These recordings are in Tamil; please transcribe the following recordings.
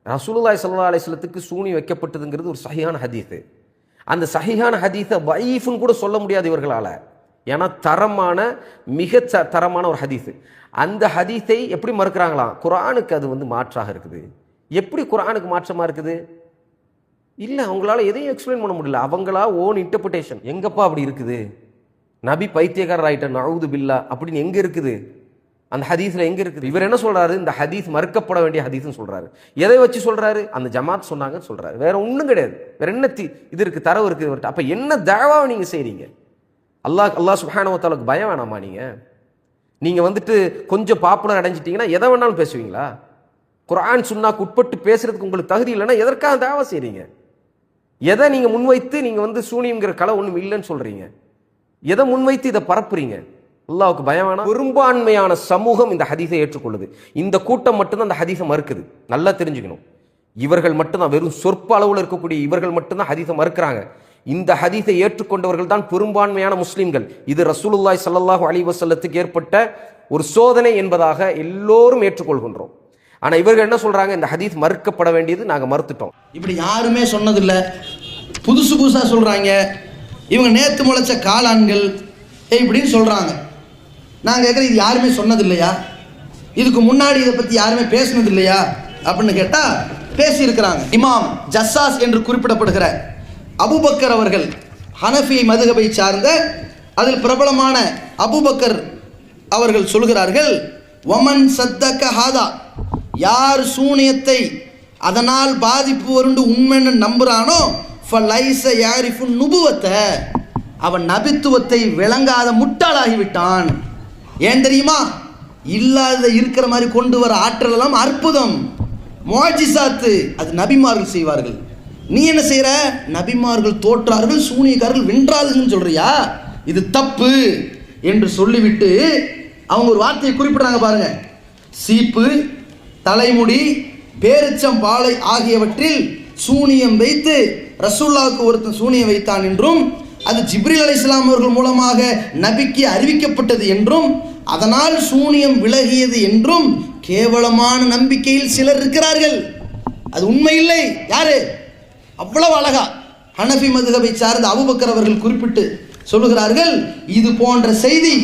ரசூலுல்லாஹி ஸல்லல்லாஹு அலைஹி வஸல்லத்துக்கு சூனி வைக்கப்பட்டதுங்கிறது ஒரு சஹீஹான ஹதீஸ். அந்த சஹீஹான ஹதீஸை வைஃப்னு கூட சொல்ல முடியாது இவர்களால். ஏன்னா தரமான மிக தரமான ஒரு ஹதீஸ். அந்த ஹதீஸை எப்படி மறுக்கிறாங்களாம்? குர்ஆனுக்கு அது மாற்றாக இருக்குது. எப்படி குர்ஆனுக்கு மாற்றமாக இருக்குது? இல்லை, அவங்களால எதையும் எக்ஸ்பிளைன் பண்ண முடியல. அவங்களா ஓன் இன்டர்பிரிட்டேஷன். எங்கப்பா அப்படி இருக்குது? நபி பைத்தியக்காரர் ஆயிட்டார் நஊது பில்லா அப்படின்னு எங்கே இருக்குது? அந்த ஹதீஸில் எங்கே இருக்குது? இவர் என்ன சொல்கிறாரு? இந்த ஹதீஸ் மறுக்கப்பட வேண்டிய ஹதீஸ்ன்னு சொல்கிறாரு. எதை வச்சு சொல்கிறாரு? அந்த ஜமாத் சொன்னாங்கன்னு சொல்கிறாரு. வேற ஒன்றும் கிடையாது. வேற என்ன இது இருக்குது? தரவு இருக்குது. அப்போ என்ன தஅவாவை நீங்கள் செய்கிறீங்க? அல்லாஹ் சுப்ஹானஹு வ தஆலாக்கு பயம் வேணாமா? நீங்கள் கொஞ்சம் பாப்புலர் அடைஞ்சிட்டிங்கன்னா எதை வேணாலும் பேசுவீங்களா? குர்ஆன் சுன்னாக்கு உட்பட்டு பேசுறதுக்கு உங்களுக்கு தகுதி இல்லைன்னா எதற்காக தஅவா செய்கிறீங்க? எதை நீங்கள் முன்வைத்து நீங்கள் சூனியம்ங்கிற கலை ஒன்றும் இல்லைன்னு சொல்கிறீங்க? எதை முன்வைத்து இதை பரப்புறீங்க? அல்லாஹ்வுக்கு பயம் வேணாம்? பெரும்பான்மையான சமூகம் இந்த ஹதீஸை ஏற்றுக்கொள்ளுது. இந்த கூட்டம் மட்டும்தான் அந்த ஹதீஸை மறுக்குது. நல்லா தெரிஞ்சுக்கணும். இவர்கள் மட்டும்தான், வெறும் சொற்ப அளவில் இருக்கக்கூடிய இவர்கள் மட்டும்தான் ஹதீஸை மறுக்கிறாங்க. இந்த ஹதீஸை ஏற்றுக்கொண்டவர்கள் தான் பெரும்பான்மையான முஸ்லிம்கள். இது ரசூலுல்லாஹி ஸல்லல்லாஹு அலைஹி வஸல்லத்துக்கு ஏற்பட்ட ஒரு சோதனை என்பதாக எல்லோரும் ஏற்றுக்கொள்கின்றோம். ஆனால் இவர்கள் என்ன சொல்றாங்க? இந்த ஹதீஸ் மறுக்கப்பட வேண்டியது, நாங்கள் மறுத்துட்டோம். இப்படி யாருமே சொன்னதில்லை, புதுசு புதுசாக சொல்றாங்க. இவங்க நேற்று முளைச்ச காளான்கள் இப்படின்னு சொல்றாங்க. நான் கேட்குறேன், இது யாருமே சொன்னதில்லையா? இதுக்கு முன்னாடி இதை பற்றி யாருமே பேசினது இல்லையா அப்படின்னு கேட்டால் பேசியிருக்கிறாங்க. இமாம் ஜஸ்ஸாஸ் என்று குறிப்பிடப்படுகிற அபூபக்கர் அவர்கள் ஹனஃபி மதுஹபை சார்ந்த அதில் பிரபலமான அபூபக்கர் அவர்கள் சொல்கிறார்கள், வமன் சத்தக ஹாதா, யார் சூனியத்தை அதனால் பாதிப்பு வருண்டு உண்மைன்னு நம்புறானோ ஃபலைஸ யாரிஃபு நுபுவத்தை, அவன் நபித்துவத்தை விளங்காத முட்டாளாகிவிட்டான். ஏன் தெரியுமா? இல்லாத இருக்கிற மாதிரி கொண்டு வர ஆற்றல் எல்லாம் அற்புதம், முஅஜிசாத்து, அது நபிமார்கள் செய்வார்கள். நீ என்ன செய்யற? நபிமார்கள் தோற்றார்கள், சூனியக்காரர்கள் வென்றார்கள்னு சொல்றியா? இது தப்பு என்று சொல்லிவிட்டு அவங்க ஒரு வார்த்தையை குறிப்பிடுறாங்க பாருங்க. சீப்பு, தலைமுடி, பேரிச்சம் பாலை ஆகியவற்றில் சூனியம் வைத்து ரசூலுல்லாஹ்வுக்கு ஒருத்தன் சூனியம் வைத்தான் என்றும், அது ஜிப்ரீல் அலைஹிஸ்ஸலாம் அவர்கள் மூலமாக நபிக்கு அறிவிக்கப்பட்டது என்றும், அதனால் சூனியம் விலகியது என்றும் கேவலமான நம்பிக்கையில் சிலர் இருக்கிறார்கள். அது உண்மை இல்லை. யாரு? அவ்வளவு அழகா ஹனஃபி மதுஹபை சார்ந்த அபூபக்கர் அவர்கள் குறிப்பிட்டு சொல்லுகிறார்கள், இது போன்ற செய்தி,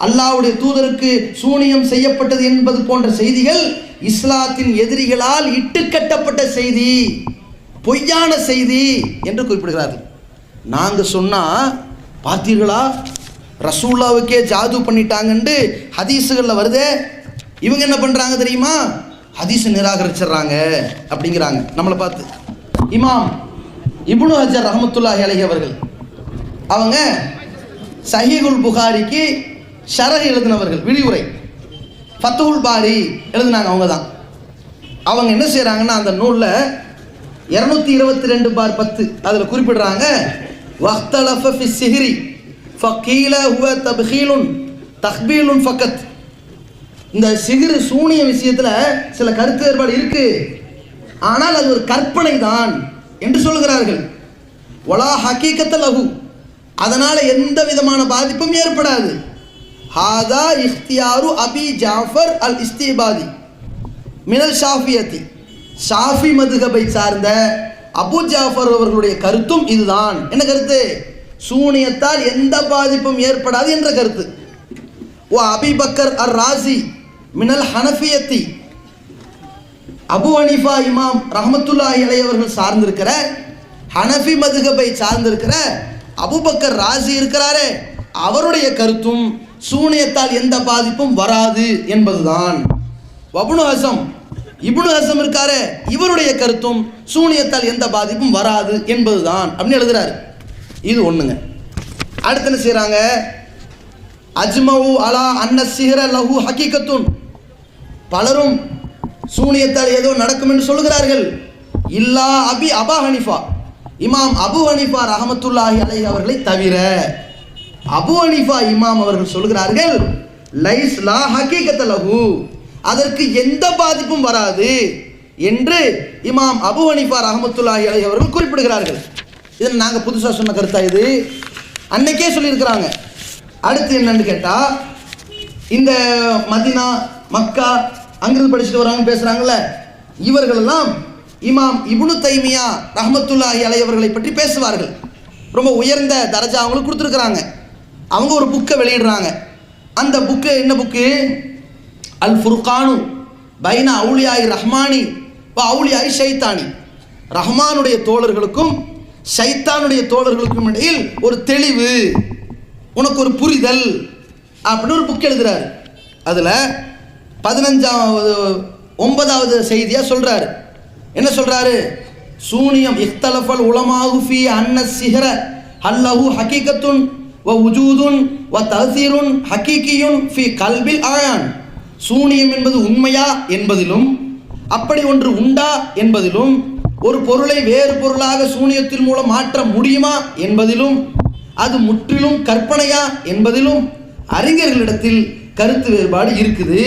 அல்லாஹ்வுடைய தூதருக்கு சூனியம் செய்யப்பட்டது என்பது போன்ற செய்திகள் இஸ்லாத்தின் எதிரிகளால் இட்டுக்கட்டப்பட்ட செய்தி, பொய்யான செய்தி என்று குறிப்பிடுகிறார்கள். நாங்க சொன்னா பார்த்தீர்களா, ரசூலுல்லாஹ்வுக்கே ஜாது பண்ணிட்டாங்கன்னு ஹதீஸுகளில் வருதே. இவங்க என்ன பண்றாங்க தெரியுமா? ஹதீஸை நிராகரிச்சிடுறாங்க அப்படிங்கிறாங்க நம்மளை பார்த்து. இமாம் இப்னு ஹஜர் ரஹ்மத்துல்லாஹி அலைஹி அவர்கள், அவங்க சஹீஹுல் புகாரிக்கு ஷரஹ் எழுதினவர்கள், விரிவுரை ஃபத்துல் பாரி எழுதினாங்க. அவங்க தான். அவங்க என்ன செய்கிறாங்கன்னா, அந்த நூலில் 222/10 அதில் குறிப்பிடுறாங்க, வக்தலஃப ஃபி சிஹ்ரி ஃபகீல ஹுவ தப்ஹீலுன் தக்பீலுன் ஃபகத். இந்த சிஹ்ரு சூனிய விஷயத்தில் சில கருத்து வேறுபாடு இருக்கு, ஆனால் அது ஒரு கற்பனை தான் என்று சொல்கிறார்கள். வலா ஹகீகத்த லஹு, அதனால் எந்த விதமான பாதிப்பும் ஏற்படாது. ஹாதா இஃப்தியாரு அபி ஜாஃபர் அல் இஸ்திபாதி மினல் ஷாஃபியத்தி, ஷாஃபி மதுஹபை சார்ந்த அபு ஜாஃபர் அவர்களுடைய கருத்தும் இதுதான். என்ன கருத்து? சூனியத்தால் எந்த பாதிப்பும் ஏற்படாது என்ற கருத்து. ஓ அபி பக்கர் அர் ராசி மினல் ஹனஃபியத்தி, அபு ஹனீஃபா இமாம் ரஹ்மத்துல்லாஹி அலைஹி அவர்கள் சார்ந்திருக்கிற ஹனஃபி மதுஹபை சார்ந்திருக்கிற அபூபக்கர் ராசி இருக்கிறாரே, அவருடைய கருத்தும் சூனியத்தால் எந்த பாதிப்பும் வராது என்பதுதான். இப்னு ஹஸம் இருக்காரே, இவருடைய கருத்தும் சூனியத்தால் எந்த பாதிப்பும் வராது என்பதுதான் அப்படின்னு எழுதுறாரு. இது ஒண்ணுங்க. அடுத்து என்ன செய்றாங்க? அஜ்மவு அலா அன்ன சிஹ்ர லஹு ஹகீகத்துன், பலரும் சூனியத்தால் ஏதோ நடக்கும் என்று சொல்கிறார்கள். இல்லா அபா ஹனீஃபா, இமாம் அபு ஹனீஃபா ரஹ்மத்துல்லாஹி அலைஹி அவர்களை தவிர. அபு ஹனீஃபா இமாம் அவர்கள் சொல்கிறார்கள், லைஸ் லா ஹகீகத லஹு, அதற்கு எந்த பாதிப்பும் வராது என்று இமாம் அபு ஹனீஃபா ரஹ்மத்துல்லாஹி அலைஹி அவர்கள் குறிப்பிடுகிறார்கள். இது நாங்கள் புதுசாக சொன்ன கருத்தா? இது அன்னைக்கே சொல்லியிருக்கிறாங்க. அடுத்து என்னன்னு கேட்டால், இந்த மதினா மக்கா அங்கிருந்து படிச்சுட்டு வராங்க பேசுகிறாங்கல்ல, இவர்களெல்லாம் இமாம் இப்னு தைமியா ரஹ்மத்துல்லாஹி அலைஹி அவர்களை பற்றி பேசுவார்கள். ரொம்ப உயர்ந்த தரஜா அவங்களுக்கு கொடுத்துருக்குறாங்க. அவங்க ஒரு புக்கை வெளியிடுறாங்க. அந்த புக்கு என்ன புக்கு? அல் ஃபுர்கானு பைன அவுலியாய் ரஹ்மானி வ அவுலியாய் ஷைத்தானி. ரஹ்மானுடைய தோழர்களுக்கும் ஷைத்தானுடைய தோழர்களுக்கும் இடையில் ஒரு தெளிவு, உனக்கு ஒரு புரிதல் அப்படின்னு ஒரு புக் எழுதுறாரு. அதில் 9வது செய்தியாக சொல்கிறாரு. என்ன சொல்கிறாரு? சூனியம் இஃப்தலஃபல் உலமாஹு ஃபீ அன்ன சிஹ்ர அல்லஹு ஹகீகத்துன் வ உஜூதுன் வ தஸீருன் ஹகீகியுன் ஃபீ கல்பில் ஆயான். சூனியம் என்பது உண்மையா என்பதிலும், அப்படி ஒன்று உண்டா என்பதிலும், ஒரு பொருளை வேறு பொருளாக சூனியத்தின் மூலம் மாற்ற முடியுமா என்பதிலும், அது முற்றிலும் கற்பனையா என்பதிலும் அறிஞர்களிடத்தில் கருத்து வேறுபாடு இருக்குது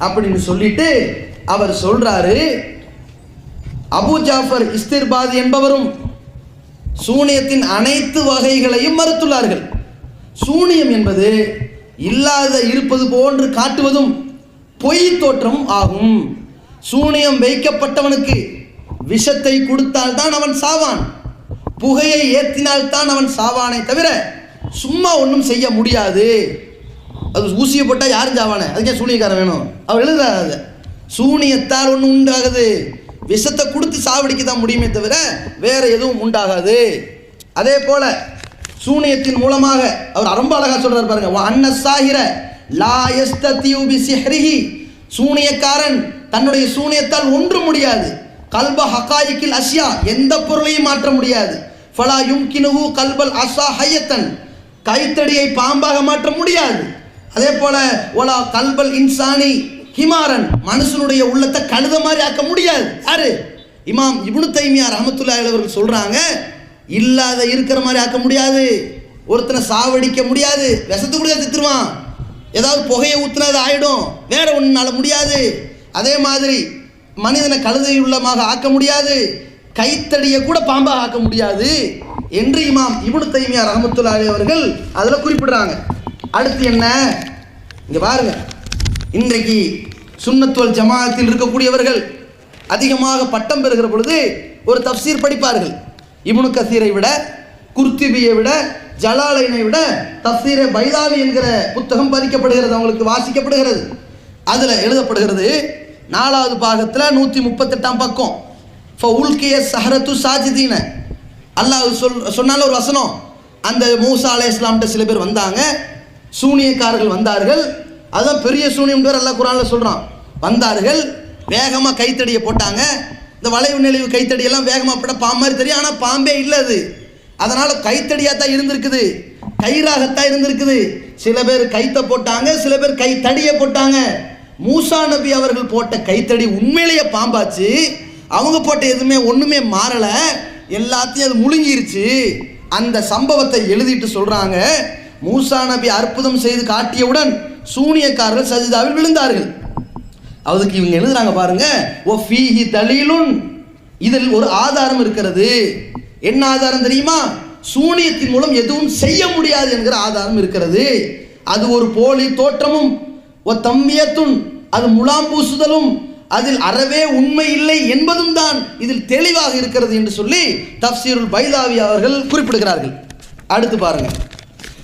அப்படின்னு சொல்லிட்டு அவர் சொல்றாரு. அபு ஜாஃபர் இஸ்திர்பாதி என்பவரும் சூனியத்தின் அனைத்து வகைகளையும் மறுத்துள்ளார்கள். சூனியம் என்பது இல்லாத இருப்பது போன்று காட்டுவதும் பொய் தோற்றமும் ஆகும். சூனியம் வைக்கப்பட்டவனுக்கு விஷத்தை கொடுத்தால்தான் அவன் சாவான், புகையை ஏற்றினால்தான் அவன் சாவானே தவிர சும்மா ஒன்றும் செய்ய முடியாது. அது ஊசியை போட்டால் யாரும் சாவானே, அதுக்கே சூனியக்காரன் வேணும். அவர் எழுதுறாரு, அதை சூனியத்தால் ஒன்றும் உண்டாகுது, விஷத்தை கொடுத்து சாவடிக்க தான் முடியுமே தவிர வேற எதுவும் உண்டாகாது. அதே போல சூனியத்தின் மூலமாக அவர் ரொம்ப அழகா சொல்றாரு பாருங்க. அன்ன சாஹிர லா யஸ்ததியு பி சிஹ்ரிஹி. சூனியக்காரன் தன்னுடைய சூனியத்தால் ஒன்றும் முடியாது. கல்ப ஹகாயிக்கில் அஷ்யா, எந்த பொருளையும் மாற்ற முடியாது. ஃபலா யும்கினுஹு கல்பல் அஸா ஹையத்தன், கைத்தடியை பாம்பாக மாற்ற முடியாது. அதே போல ஒலா கல்பல் இன்சானி ஹிமாரன், மனுஷனுடைய உள்ளத்தை கழுத மாதிரி ஆக்க முடியாது. யாரு? இமாம் இப்னு தைமியா ரஹ்மத்துல்லாஹி அலைஹி அவர்கள் சொல்றாங்க, இல்லாத இருக்கிற மாதிரி ஆக்க முடியாது, ஒருத்தனை சாவடிக்க முடியாது, விஷத்து கூட தித்துருவான், ஏதாவது புகையை ஊற்றினா அது ஆயிடும், வேற ஒன்றால முடியாது. அதே மாதிரி மனிதனை கழுதை உள்ளமாக ஆக்க முடியாது, கைத்தடியை கூட பாம்பாக ஆக்க முடியாது என்று இமாம் இப்னு தைமியா ரஹ்மத்துல்லாஹி அலைஹி அவர்கள் அதில் குறிப்பிடுறாங்க. அடுத்து என்ன இங்க பாருங்க, இன்றைக்கு சுன்னத்துல் ஜமாஅத்தில் இருக்கக்கூடியவர்கள் அதிகமாக பட்டம் பெறுகிற பொழுது ஒரு தஃப்சீர் படிப்பார்கள். இப்னு கசீரை விட, குர்துபியை விட, ஜலாலைனை விட தஃப்சீரே பைதாவி என்கிற புத்தகம் பதிக்கப்படுகிறது, அவங்களுக்கு வாசிக்கப்படுகிறது. அதில் எழுதப்படுகிறது 4வது பாகத்தில் 138ஆம் பக்கம், ஃபஉல்கிய ஸஹரத்து சாஜிதீன. அல்லாஹ் சொன்னால ஒரு வசனம், அந்த மூசா அலைஹிஸ்ஸலாம்கிட்ட சில பேர் வந்தாங்க, சூனியக்காரர்கள் வந்தார்கள். அதுதான் பெரிய சூனியம் பேர் அல்லாஹ் குர்ஆனில் சொல்கிறான். வந்தார்கள், வேகமாக கைத்தடியை போட்டாங்க. இந்த வளைவு நெளிவு கைத்தடியெல்லாம் வேகமாக போட்ட பாம்பு மாதிரி தெரியும், ஆனால் பாம்பே இல்லை அது. அதனால் கைத்தடியாக தான் இருந்திருக்குது, கயிறாகத்தான் இருந்திருக்குது. சில பேர் கைத்தை போட்டாங்க, சில பேர் கைத்தடியை போட்டாங்க. மூசா நபி அவர்கள் போட்ட கைத்தடி உண்மையிலேயே பாம்பாச்சு, அவங்க போட்ட எதுவுமே ஒன்றுமே மாறலை, எல்லாத்தையும் அது முழுங்கிருச்சு. அந்த சம்பவத்தை எழுதிட்டு சொல்கிறாங்க, மூசா நபி அற்புதம் செய்து காட்டியவுடன் சூனியக்காரர்கள் சஜிதாவில் விழுந்தார்கள். அதுக்கு இவங்க எழுதுறாங்க பாருங்க, ஓ ஃபீஹி தலீலுன், இதில் ஒரு ஆதாரம் இருக்கிறது. என்ன ஆதாரம் தெரியுமா? சூனியத்தின் மூலம் எதுவும் செய்ய முடியாது என்கிற ஆதாரம் இருக்கிறது. அது ஒரு போலி தோற்றமும், ஓ தம்மியத்துன், அது முலாம் பூசுதலும், அதில் அறவே உண்மை இல்லை என்பதும் தான் இதில் தெளிவாக இருக்கிறது என்று சொல்லி தஃப்சீருல் பைதாவி அவர்கள் குறிப்பிடுகிறார்கள். அடுத்து பாருங்க,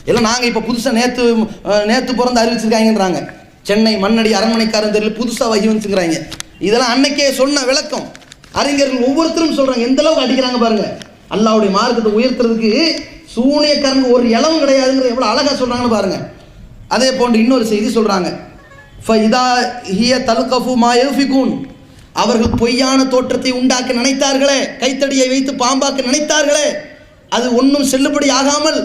எல்லாம் நாங்கள் இப்போ புதுசாக நேற்று பிறந்து அறிவிச்சிருக்காங்கன்றாங்க. சென்னை மண்ணடி அரண்மனைக்காரன் தெரியல புதுசாக வகி வந்துச்சுங்கிறாங்க. இதெல்லாம் அன்னைக்கே சொன்ன விளக்கம். அறிஞர்கள் ஒவ்வொருத்தரும் சொல்கிறாங்க, எந்த அளவுக்கு அடிக்கிறாங்க பாருங்க. அல்லாஹ்வுடைய மார்க்கத்தை உயர்த்துறதுக்கு சூனியக்காரங்க ஒரு இளவும் கிடையாதுங்கிற எவ்வளோ அழகாக சொல்கிறாங்கன்னு பாருங்க. அதே போன்று இன்னொரு செய்தி சொல்கிறாங்க, ஃபஇதா ஹிய தல்கஃபு மா யஃபிகூன், அவர்கள் பொய்யான தோற்றத்தை உண்டாக்க நினைத்தார்களே, கைத்தடியை வைத்து பாம்பாக்க நினைத்தார்களே, அது ஒன்றும் செல்லுபடி ஆகாமல்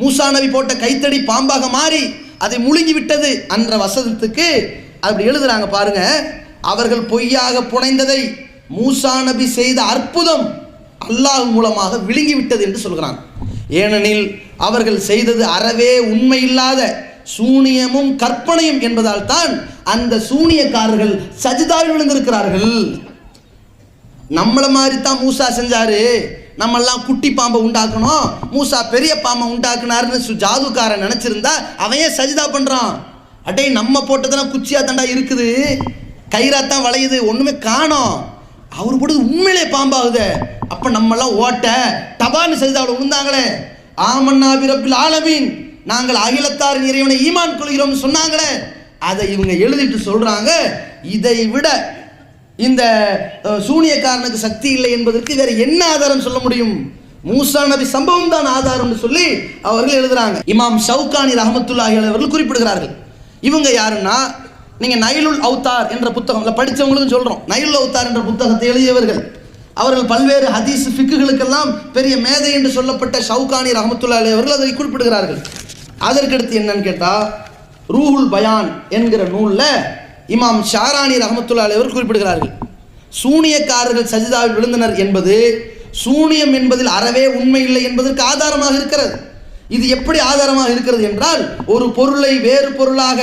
மூசா நபி போட்ட கைத்தடி பாம்பாக மாறி அதை முழுங்கி விட்டது என்ற வசனத்துக்கு அப்படி எழுதுறாங்க பாருங்க. அவர்கள் பொய்யாக புனைந்ததை மூசா நபி செய்த அற்புதம் அல்லாஹ் மூலமாக விழுங்கி விட்டது என்று சொல்கிறான். ஏனெனில் அவர்கள் செய்தது அறவே உண்மை இல்லாத சூனியமும் கற்பனையும் என்பதால் தான் அந்த சூனியக்காரர்கள் சஜிதாவில் விழுந்திருக்கிறார்கள். நம்மளை மாதிரி தான் மூசா செஞ்சாரு, நம்மெல்லாம் குட்டி பாம்பை உண்டாக்கணும், மூசா பெரிய பாம்பை உண்டாக்குனாருன்னு ஜாதுக்காரன் நினச்சிருந்தா அவன் ஏன் சஜிதா பண்ணுறான்? அடே நம்ம போட்டதுனா குச்சியாக தாண்டா இருக்குது, கயிறாத்தான் வளையுது, ஒன்றுமே காணோம். அவர் போடுறது உண்மையிலே பாம்பாகுதே, அப்போ நம்மெல்லாம் ஓட்ட டபான்னு செய்தாவில் விழுந்தாங்களே, ஆமன்னா பிரபில் ஆலமீன், நாங்கள் அகிலத்தாரின் இறைவனை ஈமான் கொள்கிறோம்னு சொன்னாங்களே, அதை இவங்க எழுதிட்டு சொல்றாங்க, இதை விட இந்த சூனியக்காரனுக்கு சக்தி இல்லை என்பதற்கு வேற என்ன ஆதாரம் சொல்ல முடியும்? மூசா நபி சம்பவம் தான் ஆதாரம் சொல்லி அவர்கள் எழுதுறாங்க. இமாம் ஷவுகானி ரஹமத்துல்லாஹி அலைஹி அவர்கள் குறிப்பிடுகிறார்கள். இவங்க யாருன்னா, நீங்க நைலுல் அவுத்தார் என்ற புத்தகம் படித்தவங்களுக்கும் சொல்றோம், நைலுல் அவுத்தார் என்ற புத்தகத்தை எழுதியவர்கள். அவர்கள் பல்வேறு ஹதீஸ் ஃபிக்குகளுக்கெல்லாம் பெரிய மேதை என்று சொல்லப்பட்ட ஷவுகானி ரஹமத்துல்லாஹி அலைஹி அவர்கள் அதை குறிப்பிடுகிறார்கள். அதற்கடுத்து என்னன்னு கேட்டா, ரூஹுல் பயான் என்கிற நூலில் இமாம் ஷாரானி ரஹமத்துல்லாஹி அலைஹி அவர்கள் குறிப்பிடுகிறார்கள், சூனியக்காரர்கள் சஜிதாவில் விழுந்தனர் என்பது சூனியம் என்பதில் அறவே உண்மை இல்லை என்பதற்கு ஆதாரமாக இருக்கிறது. இது எப்படி ஆதாரமாக இருக்கிறது என்றால், ஒரு பொருளை வேறு பொருளாக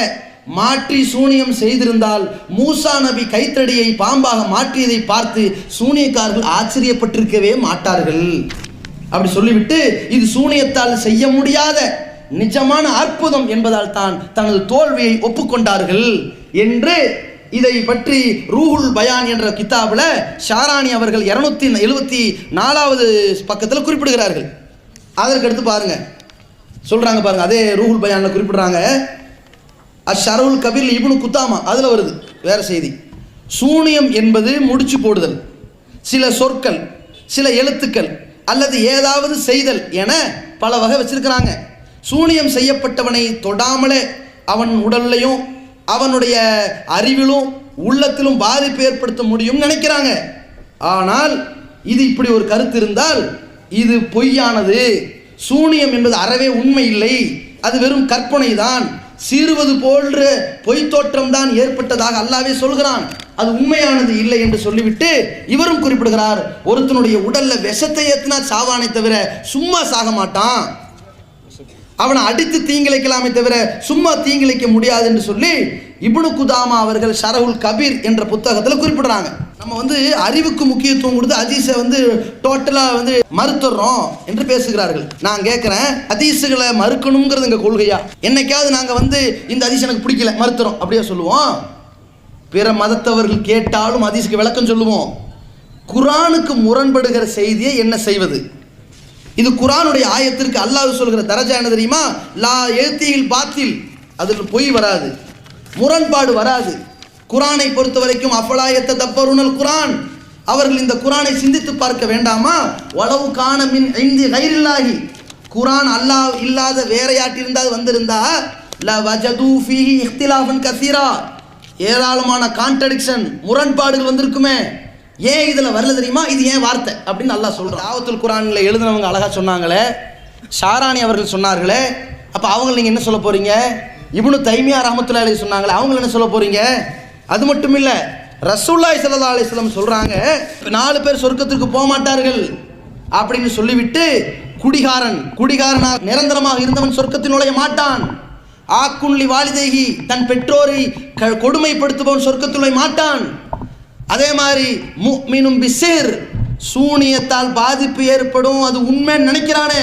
மாற்றி சூனியம் செய்திருந்தால் மூசா நபி கைத்தடியை பாம்பாக மாற்றியதை பார்த்து சூனியக்காரர்கள் ஆச்சரியப்பட்டிருக்கவே மாட்டார்கள். அப்படி சொல்லிவிட்டு இது சூனியத்தால் செய்ய முடியாத நிஜமான அற்புதம் என்பதால் தான் தனது தோல்வியை ஒப்புக்கொண்டார்கள் என்று இதை பற்றி ரூஹுல் பயான் என்ற கிதாபில் ஷாரானி அவர்கள் 274வது பக்கத்தில் குறிப்பிடுகிறார்கள். அதற்கடுத்து பாருங்க, சொல்றாங்க பாருங்க, அதே ரூஹுல் பயான்ல குறிப்பிடுறாங்க, அஷருல் கபீர் இப்னு குதாமா அதில் வருது வேற செய்தி. சூனியம் என்பது முடிச்சு போடுதல், சில சொற்கள், சில எழுத்துக்கள் அல்லது ஏதாவது செய்தல் என பல வகை வச்சிருக்கிறாங்க. சூனியம் செய்யப்பட்டவனை தொடாமலே அவன் உடல்லையும் அவனுடைய அறிவிலும் உள்ளத்திலும் பாதிப்பு ஏற்படுத்த முடியும் நினைக்கிறாங்க. ஆனால் இது இப்படி ஒரு கருத்து இருந்தால் இது பொய்யானது. சூனியம் என்பது அறவே உண்மை இல்லை, அது வெறும் கற்பனை தான், சீறுவது போன்ற பொய் தோற்றம் தான் ஏற்பட்டதாக அல்லாஹ்வே சொல்கிறான், அது உண்மையானது இல்லை என்று சொல்லிவிட்டு இவரும் குறிப்பிடுகிறார், ஒருத்தனுடைய உடல்ல விஷத்தை ஏற்றினா சாவானை தவிர சும்மா சாக மாட்டான், அவனை அடித்து தீங்கிழைக்கலாமே தவிர சும்மா தீங்கிழைக்க முடியாது என்று சொல்லி இப்னு குதாமா அவர்கள் ஷரஹுல் கபீர் என்ற புத்தகத்தில் குறிப்பிடுறாங்க. நம்ம அறிவுக்கு முக்கியத்துவம் கொடுத்து ஹதீஸை டோட்டலாக மறுத்துறோம் என்று பேசுகிறார்கள். நான் கேட்குறேன், ஹதீஸுகளை மறுக்கணுங்கிறது எங்கள் கொள்கையா? என்னைக்காவது நாங்கள் இந்த ஹதீஸ் எனக்கு பிடிக்கல மறுத்துறோம் அப்படியே சொல்லுவோம்? பிற மதத்தவர்கள் கேட்டாலும் ஹதீஸுக்கு விளக்கம் சொல்லுவோம். குர்ஆனுக்கு முரண்படுகிற செய்தியை என்ன செய்வது? இது குர்ஆனுடைய ஆயத்திற்கு அல்லாஹ் சொல்கிற தரஜா என்ன தெரியுமா? லா ஏத்தியில் பாத்தில், அதில் பொய் வராது, முரண்பாடு வராது. குர்ஆனை பொறுத்த வரைக்கும் அஃபலாயத்த தப்பருனல் குர்ஆன், அவர்கள் இந்த குர்ஆனை சிந்தித்து பார்க்க வேண்டாமா? வலவு கான மின் இந்தி கைரில்லாஹி, குர்ஆன் அல்லாஹ் இல்லாத வேற யாட்டிருந்தால் வந்திருந்தா ல வஜது ஃபீஹி இக்திலாஃபன் கஸீரா, ஏராளமான கான்ட்ரடிக்ஷன் முரண்பாடுகள் வந்திருக்குமே. ஏன் இதில் வரல தெரியுமா? இது ஏன் வார்த்தை அப்படின்னு அல்லாஹ் சொல்கிறான். தாவத்துல் குர்ஆனில் எழுதினவங்க அழகாக சொன்னாங்களே, ஷாரானி அவர்கள் சொன்னார்களே, அப்போ அவங்க நீங்கள் என்ன சொல்ல போகிறீங்க? இப்னு தைமியா ரஹ்மத்துல்லாஹி அலைஹி சொன்னாங்களே, அவங்க என்ன சொல்ல போகிறீங்க? அது மட்டும் இல்லை, ரசூலுல்லாஹி ஸல்லல்லாஹு அலைஹி வஸல்லம் சொல்கிறாங்க, 4 பேர் சொர்க்கத்திற்கு போக மாட்டார்கள் அப்படின்னு சொல்லிவிட்டு குடிகாரனாக நிரந்தரமாக இருந்தவன் சொர்க்கத்தில் நுழைய மாட்டான். ஆக்குன்லி வாலிதைஹி, தன் பெற்றோரை கொடுமைப்படுத்துபவன் சொர்க்கத்தில் நுழைய மாட்டான். அதே மாதிரி முஃமினும் பிசிர், சூனியத்தால் பாதிப்பு ஏற்படும் அது உண்மைன்னு நினைக்கிறானே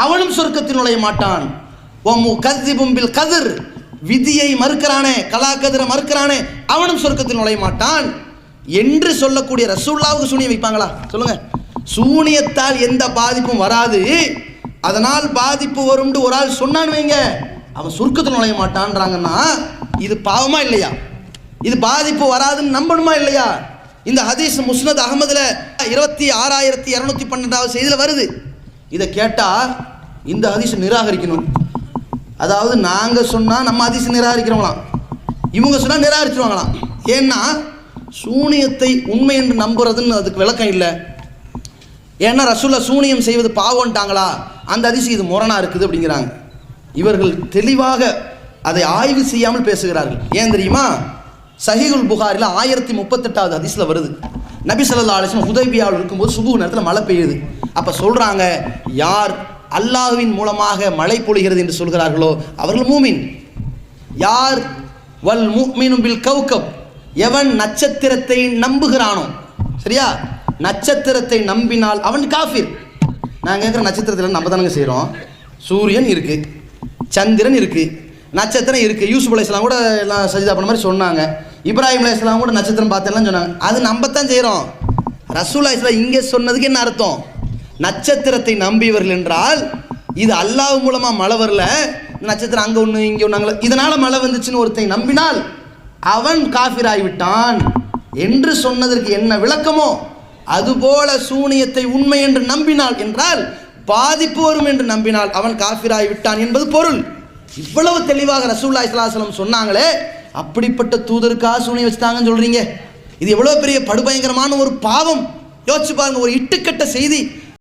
அவனும் சொர்க்கத்தில் நுழைய மாட்டான். முகத்திபும் பில் கதிர், விதியை மறுக்கிறானே, கலாக்கதிரை மறுக்கிறானே அவனும் சொர்க்கத்தில் நுழைய மாட்டான் என்று சொல்லக்கூடிய ரசூலுல்லாஹ்வுக்கு சூனியம் வைப்பாங்களா? சொல்லுங்க. சூனியத்தால் எந்த பாதிப்பும் வராது, அதனால் பாதிப்பு வரும்னு ஒரு ஆள் சொன்னான்னு வைங்க, அவன் சொர்க்கத்தில் நுழைய மாட்டான்றாங்கன்னா இது பாவமா இல்லையா? இது பாதிப்பு வராதுன்னு நம்பணுமா இல்லையா? இந்த ஹதீஸ் முஸ்னத் அகமதுல 26,212வது செய்தியில் வருது. இதை கேட்டால் இந்த ஹதீஸ் நிராகரிக்கணும். அதாவது நாங்கள் சொன்னால் நம்ம ஹதீஸ் நிராகரிக்கிறவங்களாம், இவங்க சொன்னால் நிராகரிச்சிருவாங்களாம். ஏன்னா சூனியத்தை உண்மை என்று நம்புறதுன்னு அதுக்கு விளக்கம் இல்லை. ஏன்னா ரசூலுல்லாஹ் சூனியம் செய்வது பாவம்ட்டாங்களா, அந்த ஹதீஸ் இது முரணா இருக்குது அப்படிங்கிறாங்க. இவர்கள் தெளிவாக அதை ஆய்வு செய்யாமல் பேசுகிறார்கள். ஏன் தெரியுமா? சஹீஹுல் புகாரில் 1038வது ஹதீஸில் வருது, நபி ஸல்லல்லாஹு அலைஹி வஸல்லம் ஹுதைபியாவில் இருக்கும்போது சுபுஹ் நேரத்தில் மழை பெய்யுது. அப்போ சொல்கிறாங்க, யார் அல்லாஹ்வின் மூலமாக மழை பொழிகிறது என்று சொல்கிறார்களோ அவர்கள் மூமின். யார் வல் முஃமினு பில் கௌகப், எவன் நட்சத்திரத்தை நம்புகிறானோ, சரியா, நட்சத்திரத்தை நம்பினால் அவன் காஃபிர். நான் கேட்குற நட்சத்திரத்தில் நம்ம தானங்க செய்கிறோம். சூரியன் இருக்குது, சந்திரன் இருக்குது, நட்சத்திரம் இருக்குது. யூசுப் அலைஹிஸ்ஸலாம் கூட எல்லாம் சஜிதா பண்ண மாதிரி சொன்னாங்க. இப்ராஹிம் அலைஹிஸ்ஸலாம் கூட நட்சத்திரம் பார்த்தெல்லாம் சொன்னாங்க. அது நம்பத்தான் செய்கிறோம். ரசூலுல்லாஹி ஸல்லல்லாஹு இங்கே சொன்னதுக்கு என்ன அர்த்தம்? நட்சத்திரத்தை நம்பியவர்கள் என்றால் இது அல்லாஹ் மூலமா மழை வரல, நட்சத்திரம் அங்கே ஒன்று இங்கே ஒன்று அங்கே இதனால மழை வந்துச்சுன்னு ஒருத்தன் நம்பினால் அவன் காஃபிராகிவிட்டான் என்று சொன்னதற்கு என்ன விளக்கமோ அதுபோல சூனியத்தை உண்மை என்று நம்பினால் என்றால் பாதிப்பு வரும் என்று நம்பினால் அவன் காஃபிராகி விட்டான் என்பது பொருள். இவ்வளவு தெளிவாக ரசூலுல்லாஹி ஸல்லல்லாஹு அலைஹி வஸல்லம் சொன்னாங்களே, அப்படிப்பட்ட தூதருக்காக சூனியம் வச்சுட்டாங்கன்னு சொல்றீங்க. இது எவ்வளவு பெரிய படுபயங்கரமான ஒரு பாவம். யோசிச்சு பாருங்க, ஒரு இட்டுக்கட்ட செய்தி